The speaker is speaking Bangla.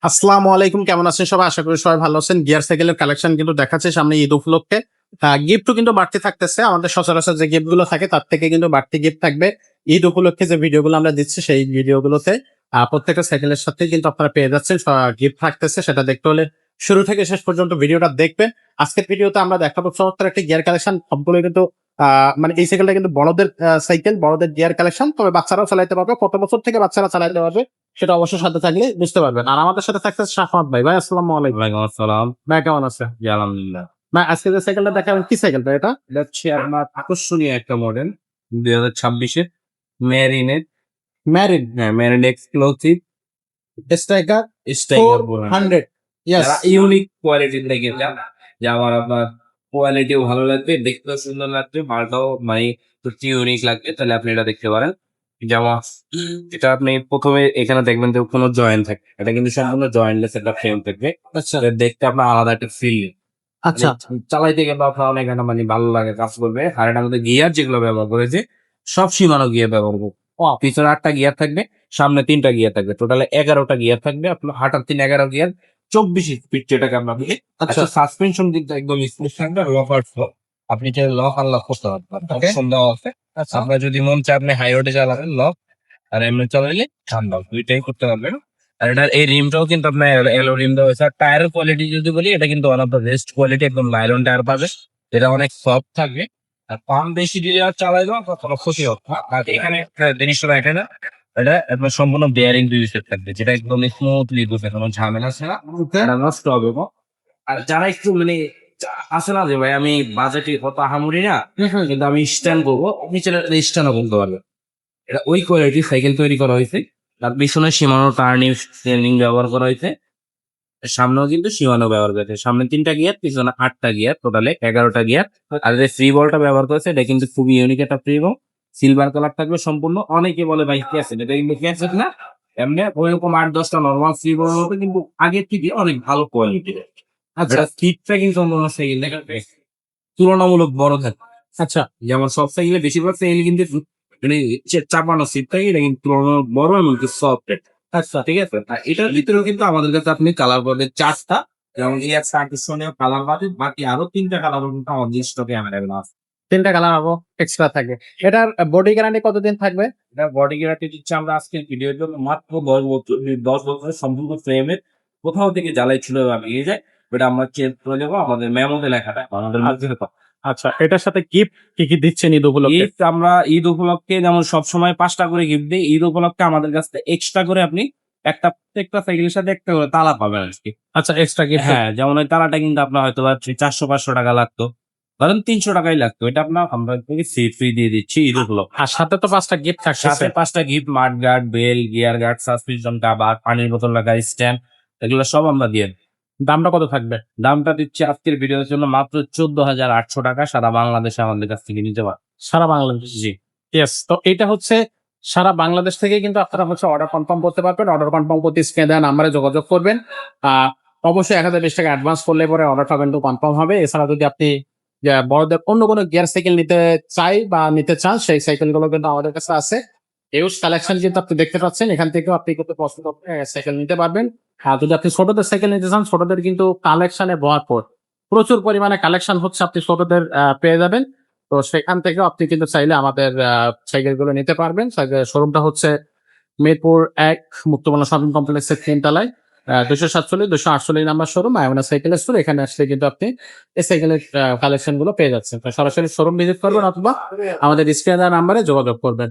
আসসালামু আলাইকুম, কেমন আছেন সবাই? আশা করি সবাই ভালো আছেন। গিয়ার সাইকেলের কালেকশন কিন্তু দেখাচ্ছে সামনে ঈদ উপলক্ষে। গিফটও কিন্তু বাড়তি থাকতেছে। আমাদের সচরাচর যে গিফট গুলো থাকে তার থেকে কিন্তু বাড়তি গিফট থাকবে। ঈদ উপলক্ষে যে ভিডিওগুলো আমরা দিচ্ছি সেই ভিডিওগুলোতে প্রত্যেকটা সাইকেলের সাথে কিন্তু আপনারা পেয়ে যাচ্ছেন গিফট থাকতেছে। সেটা দেখতে হলে শুরু থেকে শেষ পর্যন্ত ভিডিওটা দেখবেন। আজকের ভিডিওতে আমরা দেখাবো চমৎকার একটা গিয়ার কালেকশন। সবগুলো কিন্তু মানে এই সাইকেলটা কিন্তু বড়দের সাইকেল, বড়দের গিয়ার কালেকশন। তবে বাচ্চারাও চালাইতে পারবে। কত বছর থেকে বাচ্চারা চালাইতে পারবে সেটা অবশ্যই সাথে থাকলে বুঝতে পারবেন। আর আমাদের সাথে থাকছে শাফাত ভাই। ভাই আসসালামু আলাইকুম। ওয়ালাইকুম আসসালাম। ভাই কেমন আছেন? জি, আলহামদুলিল্লাহ। ভাই আজকে যে সাইকেলটা দেখাবেন কি সাইকেলটা এটা? এটা হচ্ছে আপনার আকর্ষণীয় একটা মডেল 2026-এর মেরিনের। ম্যারিন হ্যাঁ, মেরিন এক্সক্লুসিভ স্ট্রাইকার স্ট্রাইকার বলেন। 400। ইয়েস। যারা ইউনিক কোয়ালিটির থেকে চান, যে আমার আপনার কোয়ালিটিও ভালো লাগবে, দেখতেও সুন্দর লাগবে, মালটাও মানে একটু ইউনিক লাগবে, তাহলে আপনি এটা দেখতে পারেন। যেমন এটা আপনি প্রথমে এখানে দেখবেন যে কোনো জয়েন্ট থাকে, এটা কিন্তু সম্পূর্ণ জয়েন্টলেস একটা ফ্রেম থাকবে। আচ্ছা এটা দেখতে আপনার আলাদা একটা ফিল আচ্ছা চালাইতে গেলে আপনার অনেক একটা মানে ভালো লাগে, কাজ করবে। আর এটার মধ্যে গিয়ার যেগুলো ব্যবহার করেছে সব সীমানো গিয়ার ব্যবহার করবো। পিছনে 8টা গিয়ার থাকবে, সামনে 3টা গিয়ার থাকবে, টোটালে 11টা গিয়ার থাকবে। আপনার হাঁটার 11 গিয়ার, 24 স্পিড যেটাকে আমরা বলি। আচ্ছা আচ্ছা, সাসপেনশন দিকটা একদম স্মুথ থাকবে, লকার ফ্লো। আপনি যে লক আনলক করতে পারবেন, Okay. অপশন দেওয়া আছে। আচ্ছা আপনার যদি মন চায় আপনি হাই রোডে চালাবেন লক, আর এমনি চালাইলে ঠান্ডা, দুইটাই করতে পারবেন। আর এটার এই রিমটাও কিন্তু আপনার এলো রিম দেওয়া হয়েছে। আর টায়ারের কোয়ালিটি যদি বলি, এটা কিন্তু one of the best quality, একদম নাইলন টায়ার পাবে, যেটা অনেক সফট থাকবে। আর পাম্প বেশি দিয়ে আর চালাইলেও কোনো ক্ষতি হবে না। আর এখানে একটা জিনিসটা দেখে না, এটা আপনার সম্পূর্ণ বেয়ারিং ডিউসের থাকবে, যেটা একদম স্মুথলি ঘুরবে, কোনো ঝামেলা ছাড়া। ওকে এটা নষ্ট হবে না। আর যারা একটু মানে আছে না যে ভাই আমি বাজেটে কত আহামরি না, কিন্তু আমি স্ট্যান্ড করবো, আপনি চাইলে স্ট্যান্ডও বলতে পারবেন। এটা ওই কোয়ালিটির সাইকেল তৈরি করা হয়েছে। তার পিছনে সীমানো টার্নিং স্টেরিং ব্যবহার করা হয়েছে, সামনেও কিন্তু সীমানো ব্যবহার করেছে। সামনে 3টা গিয়ার, পিছনে 8টা গিয়ার, টোটালে 11টা গিয়ার। আর যে ফ্রি বলটা ব্যবহার করেছে এটা কিন্তু খুবই ইউনিক একটা ফ্রি বল, সিলভার কালার থাকবে সম্পূর্ণ। অনেকে বলে ভাই কি আছে, এটা কিন্তু ক্যাসেট না, এমনি ওইরকম 8-10টা নর্মাল ফ্রি বল হবে, কিন্তু আগের থেকে অনেক ভালো কোয়ালিটির। আচ্ছা এটা স্পিডটা কিন্তু অন্য সাইকেল দেখা তুলনামূলক বড় থাকে। আচ্ছা যেমন সব সাইকেলে বেশিরভাগ সাইকেল কিন্তু মানে চাপানো সিট থাকে, এটা কিন্তু তুলনামূলক বড় এবং সফট। আচ্ছা ঠিক আছে। আর এটার ভিতরেও কিন্তু আমাদের কাছে আপনি কালার পাবেন 4টা, যেমন এই একটা আকর্ষণীয় কালার পাবেন, বাকি আরো 3টা কালার কিন্তু আমাদের স্টকে অ্যাভেলেবল আছে। 3টা কালার আরো এক্সট্রা থাকবে। এটার বডি গ্যারান্টি কতদিন থাকবে? এটা বডি গ্যারান্টি দিচ্ছে আমরা আজকের ভিডিওর জন্য মাত্র 10 বছর। 10 বছরের সম্পূর্ণ ফ্রেমের, কোথাও থেকে জ্বালাই ছিল বেরিয়ে যায়, ওটা আমরা চেঞ্জ করে দেবো। আমাদের মেমোতে লেখাটা আমাদের মধ্যে আচ্ছা এটার সাথে গিফট কি কি দিচ্ছেন ঈদ উপলক্ষে? গিফট আমরা ঈদ উপলক্ষে যেমন সবসময় 5টা করে গিফট দিই, ঈদ উপলক্ষে আমাদের কাছ থেকে এক্সট্রা করে আপনি একটা প্রত্যেকটা সাইকেলের সাথে একটা করে তালা পাবেন আর কি। আচ্ছা এক্সট্রা গিফট। হ্যাঁ, যেমন ওই তালাটা কিন্তু আপনার হয়তো 400-500 টাকা লাগতো, ধরেন 300 টাকাই লাগতো, এটা আপনার আমরা থেকে ফ্রি দিয়ে দিচ্ছি ঈদ উপলক্ষে। আর সাথে তো 5টা গিফট থাকছে। সাথে 5টা gift, mudguard, bell, gear guard, suspension cover, পানির বোতল লাগা স্ট্যান্ড, এগুলো সব আমরা দিয়ে দিই। দামটা কত থাকবে? দামটা দিচ্ছি আজকের ভিডিওর জন্য মাত্র 14,800 টাকা, সারা বাংলাদেশে আমাদের কাছ থেকে নিতে পারেন। সারা বাংলাদেশ। জি। ইয়েস, তো এটা হচ্ছে সারা বাংলাদেশ থেকে কিন্তু আপনারা হচ্ছে অর্ডার কনফার্ম করতে পারবেন। অর্ডার কনফার্ম করতে স্ক্রিনে দেওয়া নাম্বারে যোগাযোগ করবেন। অবশ্যই 1020 টাকা অ্যাডভান্স করলে পরে অর্ডারটা কিন্তু কনফার্ম হবে। এছাড়া যদি আপনি বড়দের অন্য কোনো গিয়ার সাইকেল নিতে চাই বা নিতে চান, সেই সাইকেল গুলো কিন্তু আমাদের কাছে আছে। হিউজ কালেকশন কিন্তু আপনি দেখতে পাচ্ছেন, এখান থেকেও আপনি কিন্তু পছন্দ করে সাইকেল নিতে পারবেন। আর যদি আপনি ছোটদের সাইকেল নিতে চান, ছোটদের কিন্তু কালেকশনে ভরপুর, প্রচুর পরিমাণে কালেকশন হচ্ছে, আপনি ছোটদের পেয়ে যাবেন। তো সেখান থেকেও আপনি কিন্তু চাইলে আমাদের সাইকেল গুলো নিতে পারবেন। শোরুমটা হচ্ছে মিরপুর 1 মুক্তবালা শপিং কমপ্লেক্সের 3 তলায় 247-248 নাম্বার শোরুম আয়মনা সাইকেল স্টোর। এখানে আসলে কিন্তু আপনি এই সাইকেলের কালেকশন গুলো পেয়ে যাচ্ছেন। তো সরাসরি শোরুম ভিজিট করবেন অথবা আমাদের স্ক্রিনে দেওয়া নাম্বারে যোগাযোগ করবেন।